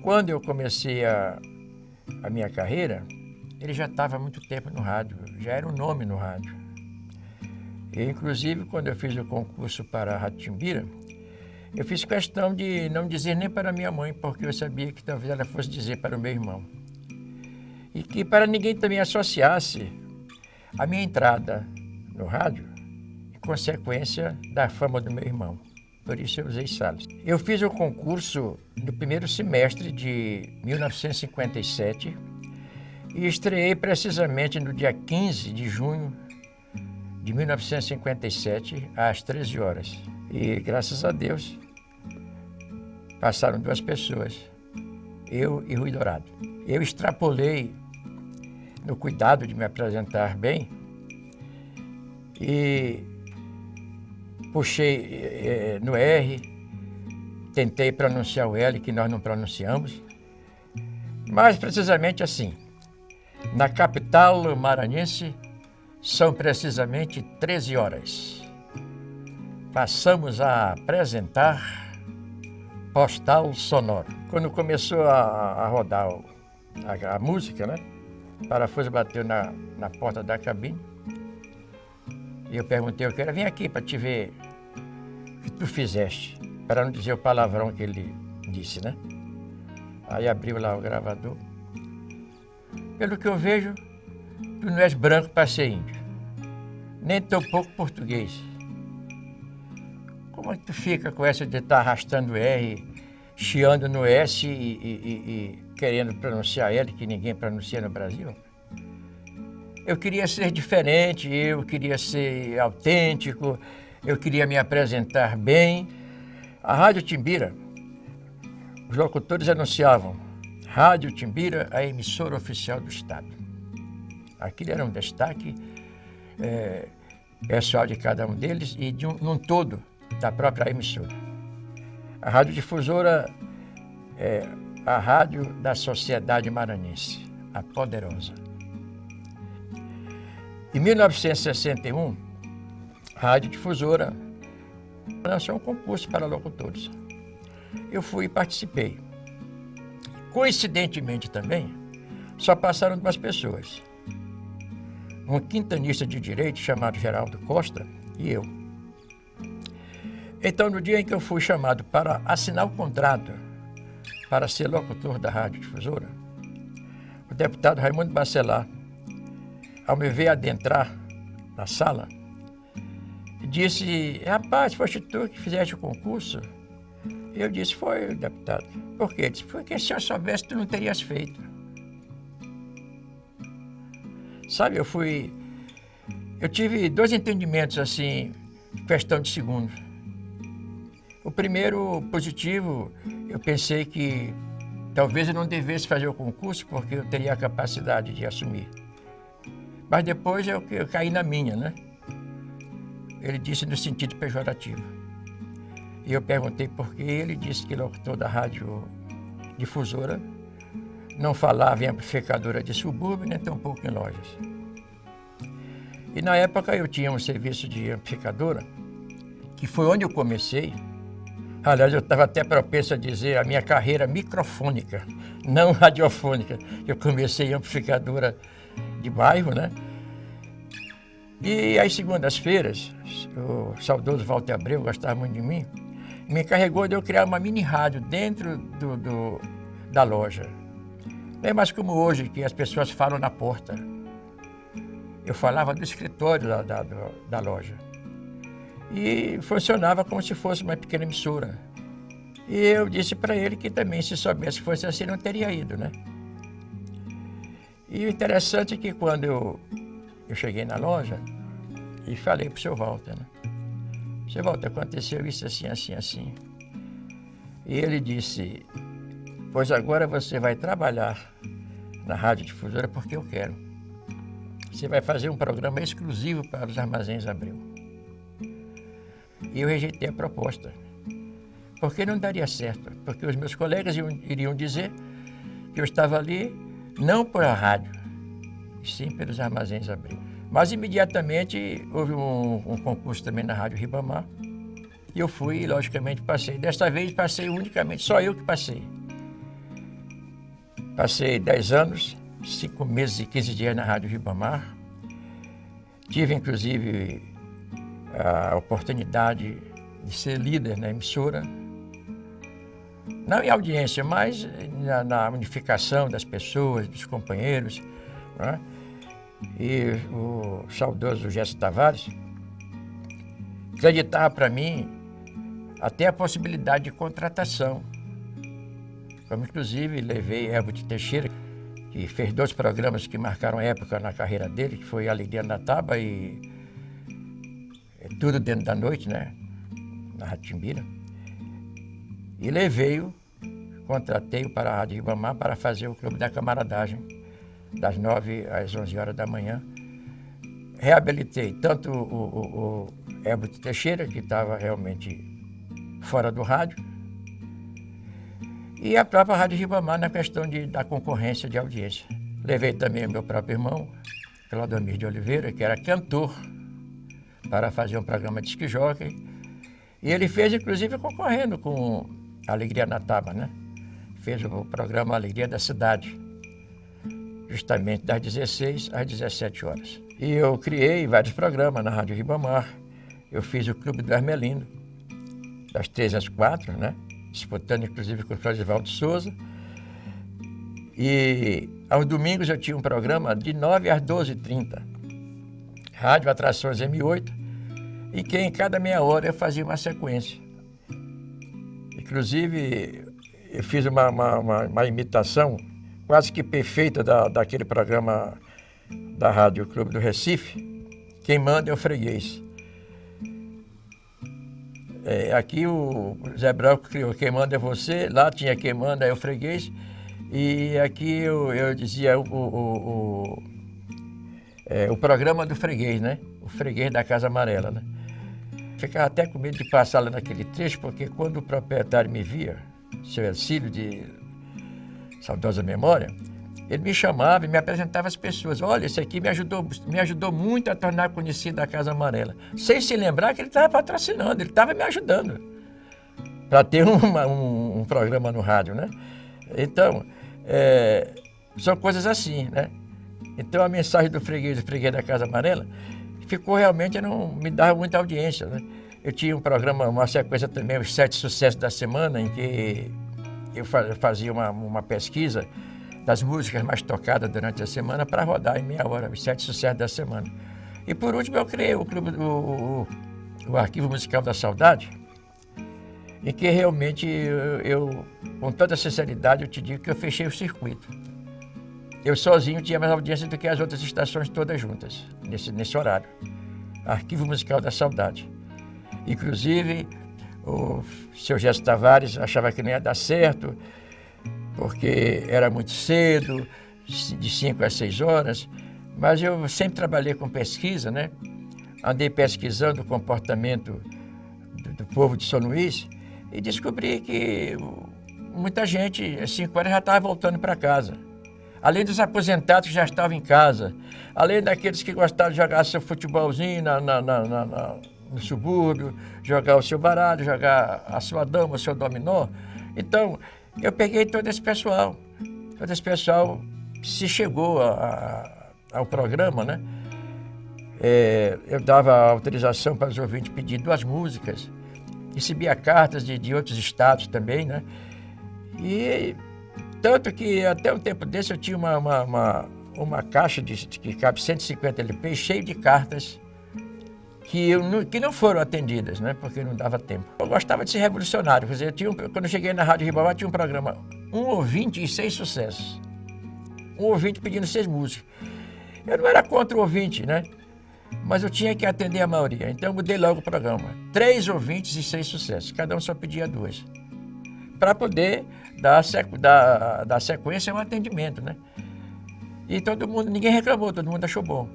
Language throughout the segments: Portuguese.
Quando eu comecei a minha carreira, ele já estava há muito tempo no rádio, já era um nome no rádio. E, inclusive, quando eu fiz o concurso para a Rádio Timbira, eu fiz questão de não dizer nem para minha mãe, porque eu sabia que talvez ela fosse dizer para o meu irmão. E que para ninguém também associasse a minha entrada no rádio em consequência da fama do meu irmão. Por isso eu usei Salles. Eu fiz o concurso no primeiro semestre de 1957 e estreiei precisamente no dia 15 de junho de 1957, às 13 horas. E, graças a Deus, passaram 2 pessoas, eu e Rui Dourado. Eu extrapolei no cuidado de me apresentar bem e puxei no R, tentei pronunciar o L, que nós não pronunciamos, mas precisamente assim. Na capital maranhense, são precisamente 13 horas. Passamos a apresentar Postal Sonoro. Quando começou a rodar a música, né? O parafuso bateu na porta da cabine. E eu perguntei, eu quero vir aqui para te ver o que tu fizeste, para não dizer o palavrão que ele disse, né? Aí abriu lá o gravador. Pelo que eu vejo, tu não és branco para ser índio, nem tão pouco português. Como é que tu fica com essa de estar arrastando R, chiando no S e querendo pronunciar L, que ninguém pronuncia no Brasil? Eu queria ser diferente, eu queria ser autêntico, eu queria me apresentar bem. A Rádio Timbira, os locutores anunciavam: Rádio Timbira, a emissora oficial do Estado. Aquilo era um destaque pessoal de cada um deles e de um todo da própria emissora. A Rádio Difusora é a rádio da sociedade maranhense, a poderosa. Em 1961, a Rádio Difusora lançou um concurso para locutores. Eu fui e participei. Coincidentemente também, só passaram 2 pessoas. Um quintanista de direito chamado Geraldo Costa e eu. Então, no dia em que eu fui chamado para assinar o contrato para ser locutor da Rádio Difusora, o deputado Raimundo Bacelar, ao me ver adentrar na sala, disse: rapaz, foste tu que fizeste o concurso? Eu disse: foi, deputado. Por quê? Ele disse: porque se eu soubesse, tu não terias feito. Sabe, eu tive 2 entendimentos assim, questão de segundos. O primeiro, positivo, eu pensei que talvez eu não devesse fazer o concurso porque eu teria a capacidade de assumir. Mas depois eu caí na minha, né? Ele disse no sentido pejorativo. E eu perguntei por quê. Ele disse que locutor da Rádio Difusora não falava em amplificadora de subúrbio, nem tampouco em lojas. E na época eu tinha um serviço de amplificadora, que foi onde eu comecei. Aliás, eu estava até propenso a dizer a minha carreira microfônica, não radiofônica. Eu comecei em amplificadora de bairro, né? E às segundas-feiras, o saudoso Walter Abreu gostava muito de mim, me encarregou de eu criar uma mini rádio dentro da loja. Não é mais como hoje, que as pessoas falam na porta. Eu falava do escritório da loja. E funcionava como se fosse uma pequena emissora. E eu disse para ele que também, se soubesse que fosse assim, não teria ido, né? E o interessante é que quando eu cheguei na loja e falei para o seu Walter, né? Seu Walter, aconteceu isso assim, assim, assim. E ele disse: pois agora você vai trabalhar na Rádio Difusora porque eu quero. Você vai fazer um programa exclusivo para os Armazéns Abreu. E eu rejeitei a proposta, porque não daria certo, porque os meus colegas iriam dizer que eu estava ali não por a rádio, e sim pelos Armazéns Abreu. Mas imediatamente houve um concurso também na Rádio Ribamar, e eu fui e logicamente passei. Desta vez passei unicamente, só eu que passei. Passei 10 anos, 5 meses e 15 dias na Rádio Ribamar. Tive, inclusive, a oportunidade de ser líder na emissora. Não em audiência, mas na unificação das pessoas, dos companheiros, né? E o saudoso Gerson Tavares acreditava para mim até a possibilidade de contratação. Como, inclusive, levei Herbert Teixeira, que fez 2 programas que marcaram época na carreira dele, que foi Alegria na Taba e Tudo Dentro da Noite, né? Na Rádio Timbira. E levei-o, contratei-o para a Rádio Ribamar para fazer o Clube da Camaradagem, das 9 às 11 horas da manhã. Reabilitei tanto o Herbert Teixeira, que estava realmente fora do rádio, e a própria Rádio Ribamar na questão da concorrência de audiência. Levei também o meu próprio irmão, Claudemir de Oliveira, que era cantor, para fazer um programa de disc jockey. E ele fez, inclusive, concorrendo com Alegria na Taba, né? Fez o programa Alegria da Cidade, justamente das 16 às 17 horas. E eu criei vários programas na Rádio Ribamar. Eu fiz o Clube do Hermelindo, das 3 às 4, né? Disputando, inclusive, com o Florivaldo Souza. E aos domingos eu tinha um programa de 9 às 12h30. Rádio Atrações M8. E que em cada meia hora eu fazia uma sequência. Inclusive, eu fiz uma imitação quase que perfeita daquele programa da Rádio Clube do Recife. Quem manda é o freguês. Aqui o Zé Branco criou Quem Manda é Você, lá tinha Quem Manda é o Freguês, e aqui eu dizia o programa do freguês, né? O freguês da Casa Amarela, né? Ficava até com medo de passar lá naquele trecho, porque quando o proprietário me via, seu Ercílio de saudosa memória, ele me chamava e me apresentava as pessoas. Olha, esse aqui me ajudou muito a tornar conhecido a Casa Amarela. Sem se lembrar que ele estava patrocinando, ele estava me ajudando para ter um programa no rádio, né? Então, são coisas assim, né? Então, a mensagem do freguês da Casa Amarela ficou realmente, não me dava muita audiência, né? Eu tinha um programa, uma sequência também, os 7 sucessos da semana, em que eu fazia uma pesquisa das músicas mais tocadas durante a semana para rodar em meia hora, os 7 sucessos da semana. E por último eu criei o clube o Arquivo Musical da Saudade, em que realmente eu, com toda sinceridade, eu te digo que eu fechei o circuito. Eu sozinho tinha mais audiência do que as outras estações todas juntas, nesse horário. Arquivo Musical da Saudade. Inclusive, o seu Gerson Tavares achava que não ia dar certo, porque era muito cedo, de 5 às 6 horas, mas eu sempre trabalhei com pesquisa, né? Andei pesquisando o comportamento do povo de São Luís e descobri que muita gente, às 5 horas, já estava voltando para casa. Além dos aposentados que já estavam em casa, além daqueles que gostavam de jogar seu futebolzinho no subúrbio, jogar o seu baralho, jogar a sua dama, o seu dominó. Então, eu peguei todo esse pessoal se chegou ao programa, né? Eu dava autorização para os ouvintes pedir 2 músicas, recebia cartas de outros estados também, né? E tanto que até um tempo desse eu tinha uma caixa que cabe 150 LP cheia de cartas que não foram atendidas, né? Porque não dava tempo. Eu gostava de ser revolucionário, quer dizer, quando eu cheguei na Rádio Ribamar tinha um programa, um ouvinte e 6 sucessos. Um ouvinte pedindo 6 músicas. Eu não era contra o ouvinte, né? Mas eu tinha que atender a maioria. Então eu mudei logo o programa. 3 ouvintes e 6 sucessos. Cada um só pedia 2. Para poder dar sequência ao atendimento, né? E ninguém reclamou, todo mundo achou bom.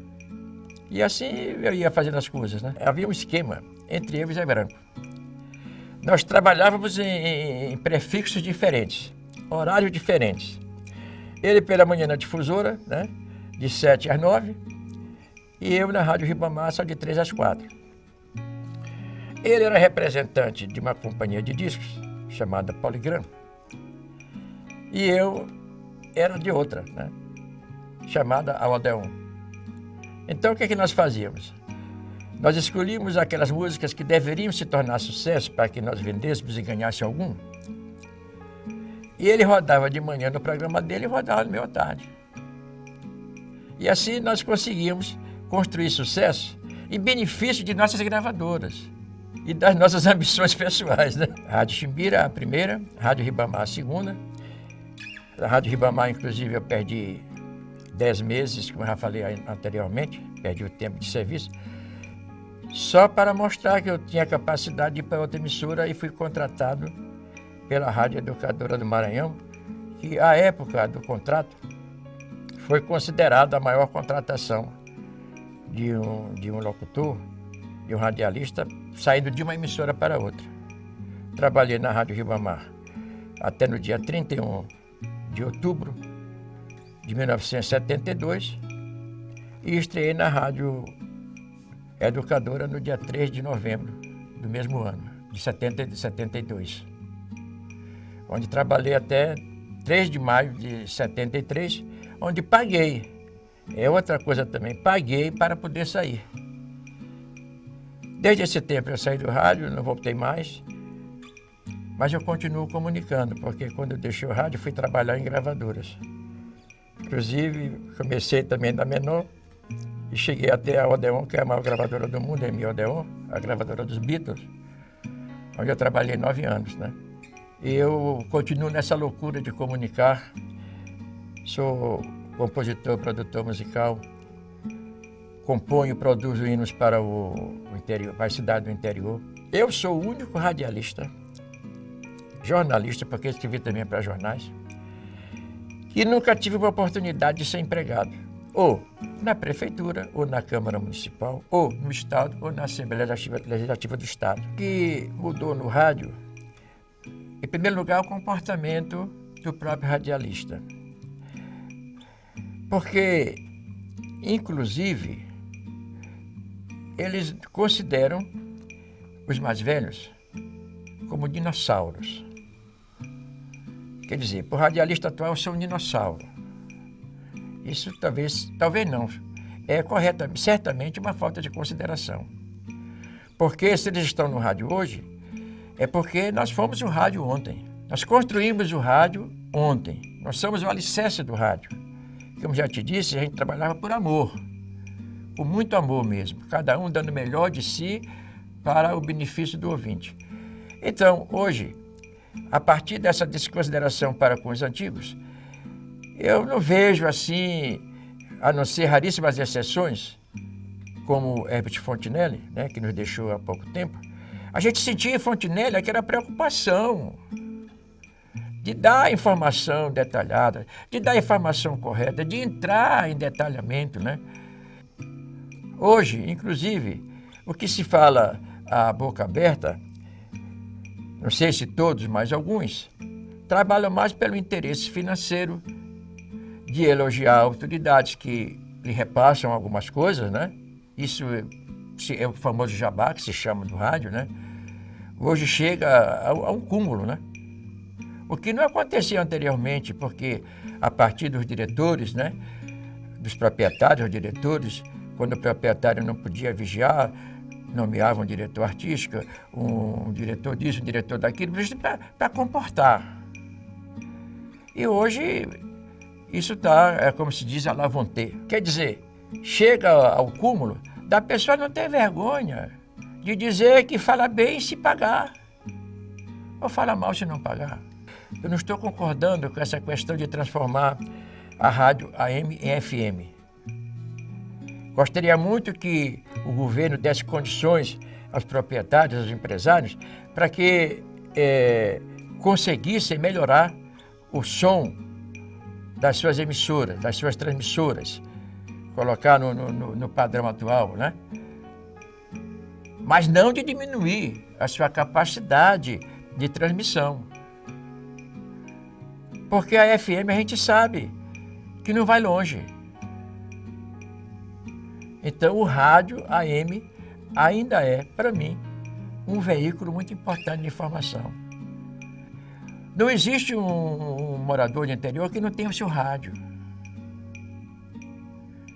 E assim eu ia fazendo as coisas, né? Havia um esquema entre eu e Zé Branco. Nós trabalhávamos em prefixos diferentes, horários diferentes. Ele pela manhã na difusora, né? De 7 às 9, e eu na Rádio Ribamar só de 3 às 4. Ele era representante de uma companhia de discos chamada Poligram. E eu era de outra, né? Chamada a Odeon. Então, o que é que nós fazíamos? Nós escolhíamos aquelas músicas que deveriam se tornar sucesso para que nós vendêssemos e ganhássemos algum. E ele rodava de manhã no programa dele e rodava no meu à tarde. E assim nós conseguimos construir sucesso em benefício de nossas gravadoras e das nossas ambições pessoais, né? A Rádio Chimbira, a primeira, a Rádio Ribamar, a segunda. A Rádio Ribamar, inclusive, eu perdi 10 meses, como eu já falei anteriormente, perdi o tempo de serviço, só para mostrar que eu tinha capacidade de ir para outra emissora e fui contratado pela Rádio Educadora do Maranhão, que, à época do contrato, foi considerada a maior contratação de um locutor, de um radialista, saindo de uma emissora para outra. Trabalhei na Rádio Ribamar até no dia 31 de outubro de 1972 e estreiei na Rádio Educadora no dia 3 de novembro do mesmo ano, de 72, onde trabalhei até 3 de maio de 73, onde paguei. É outra coisa também, paguei para poder sair. Desde esse tempo eu saí do rádio, não voltei mais, mas eu continuo comunicando, porque quando eu deixei o rádio fui trabalhar em gravadoras. Inclusive, comecei também da menor e cheguei até a Odeon, que é a maior gravadora do mundo, a EMI Odeon, a gravadora dos Beatles, onde eu trabalhei 9 anos, né? E eu continuo nessa loucura de comunicar. Sou compositor, produtor musical, componho e produzo hinos para o interior, para a cidade do interior. Eu sou o único radialista, jornalista, porque escrevi também para jornais, que nunca tive uma oportunidade de ser empregado, ou na prefeitura, ou na Câmara Municipal, ou no Estado, ou na Assembleia Legislativa do Estado. O que mudou no rádio, em primeiro lugar, o comportamento do próprio radialista. Porque, inclusive, eles consideram os mais velhos como dinossauros. Quer dizer, para o radialista atual, eu sou um dinossauro. Isso talvez não, é correta, certamente uma falta de consideração. Porque se eles estão no rádio hoje, é porque nós fomos o rádio ontem. Nós construímos o rádio ontem. Nós somos o alicerce do rádio. Como já te disse, a gente trabalhava por amor, com muito amor mesmo, cada um dando o melhor de si para o benefício do ouvinte. Então, hoje, a partir dessa desconsideração para com os antigos, eu não vejo assim, a não ser raríssimas exceções, como Herbert Fontenelle, né, que nos deixou há pouco tempo, a gente sentia em Fontenelle aquela preocupação de dar informação detalhada, de dar informação correta, de entrar em detalhamento, né? Hoje, inclusive, o que se fala à boca aberta, não sei se todos, mas alguns, trabalham mais pelo interesse financeiro, de elogiar autoridades que lhe repassam algumas coisas, né? Isso é o famoso jabá, que se chama do rádio, né? Hoje chega a um cúmulo, né? O que não acontecia anteriormente, porque a partir dos diretores, né? Dos proprietários, os diretores, quando o proprietário não podia vigiar, nomeava um diretor artístico, um diretor disso, um diretor daquilo, para comportar. E hoje isso está, como se diz, à la vontade. Quer dizer, chega ao cúmulo da pessoa não ter vergonha de dizer que fala bem se pagar, ou fala mal se não pagar. Eu não estou concordando com essa questão de transformar a rádio AM em FM. Gostaria muito que o governo desse condições aos proprietários, aos empresários, para que conseguissem melhorar o som das suas emissoras, das suas transmissoras, colocar no padrão atual, né? Mas não de diminuir a sua capacidade de transmissão. Porque a FM a gente sabe que não vai longe. Então o rádio AM ainda é, para mim, um veículo muito importante de informação. Não existe um morador de interior que não tenha o seu rádio.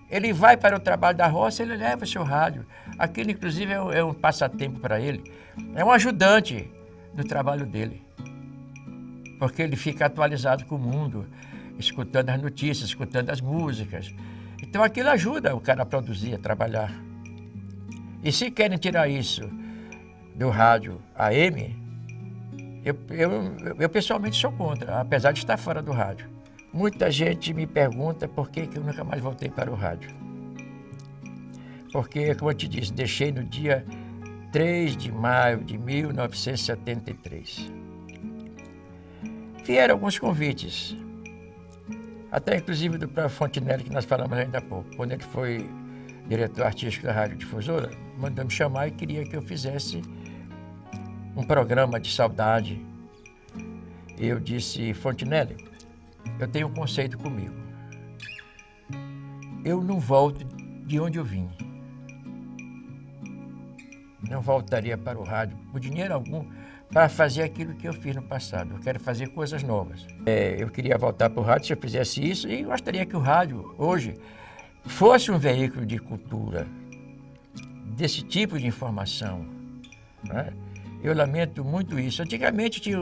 Ele vai para o trabalho da roça, ele leva o seu rádio. Aquilo, inclusive, é um passatempo para ele. É um ajudante do trabalho dele. Porque ele fica atualizado com o mundo, escutando as notícias, escutando as músicas. Então, aquilo ajuda o cara a produzir, a trabalhar. E se querem tirar isso do rádio AM, eu pessoalmente sou contra, apesar de estar fora do rádio. Muita gente me pergunta por que eu nunca mais voltei para o rádio. Porque, como eu te disse, deixei no dia 3 de maio de 1973. Vieram alguns convites, até inclusive do próprio Fontenelle, que nós falamos ainda há pouco. Quando ele foi diretor artístico da Rádio Difusora, mandou me chamar e queria que eu fizesse um programa de saudade. Eu disse: Fontenelle, eu tenho um conceito comigo. Eu não volto de onde eu vim. Não voltaria para o rádio por dinheiro algum para fazer aquilo que eu fiz no passado. Eu quero fazer coisas novas. Eu queria voltar para o rádio se eu fizesse isso, e gostaria que o rádio, hoje, fosse um veículo de cultura, desse tipo de informação, né? Eu lamento muito isso. Antigamente tinha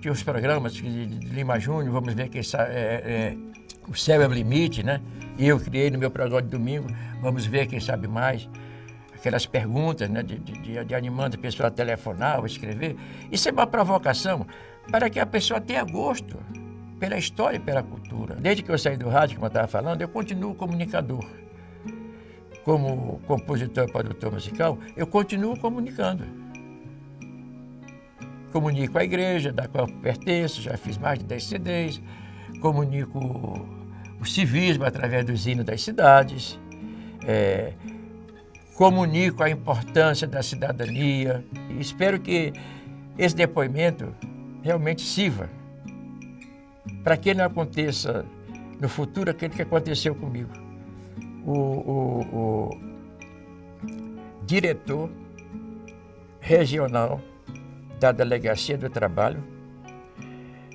tinha os programas de Lima Júnior, vamos ver quem sabe, o Céu é o Limite, né? E eu criei no meu programa de domingo, vamos ver quem sabe mais. Aquelas perguntas, né, de animando a pessoa a telefonar ou escrever. Isso é uma provocação para que a pessoa tenha gosto pela história e pela cultura. Desde que eu saí do rádio, como eu estava falando, eu continuo comunicador. Como compositor e produtor musical, eu continuo comunicando. Comunico a igreja da qual pertenço, já fiz mais de 10 CDs, comunico o civismo através dos hinos das cidades, comunico a importância da cidadania. E espero que esse depoimento realmente sirva para que não aconteça no futuro aquilo que aconteceu comigo. O diretor regional da Delegacia do Trabalho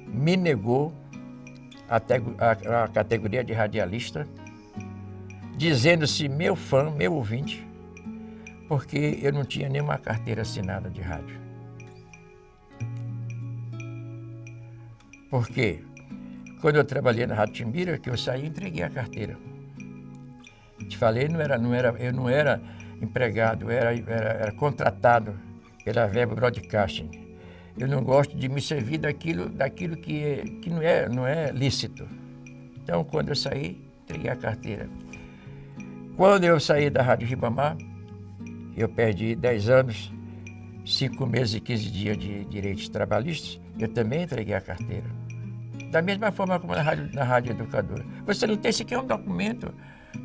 me negou a categoria de radialista, dizendo-se meu fã, meu ouvinte, porque eu não tinha nenhuma carteira assinada de rádio. Porque quando eu trabalhei na Rádio Timbira, que eu saí, entreguei a carteira. Te falei, eu não era empregado, era contratado pela Verbo Broadcasting. Eu não gosto de me servir daquilo que não é lícito. Então, quando eu saí, entreguei a carteira. Quando eu saí da Rádio Ribamar, eu perdi 10 anos, 5 meses e 15 dias de direitos trabalhistas, eu também entreguei a carteira. Da mesma forma como na Rádio Educadora. Você não tem sequer um documento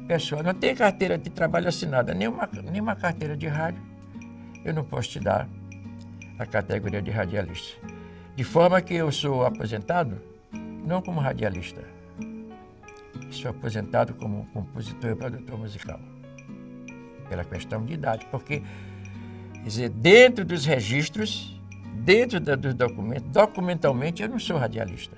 pessoal, não tem carteira de trabalho assinada, nenhuma carteira de rádio. Eu não posso te dar a categoria de radialista. De forma que eu sou aposentado, não como radialista. Sou aposentado como compositor e produtor musical. Pela questão de idade, porque, quer dizer, dentro dos registros, dentro dos documentos, documentalmente eu não sou radialista.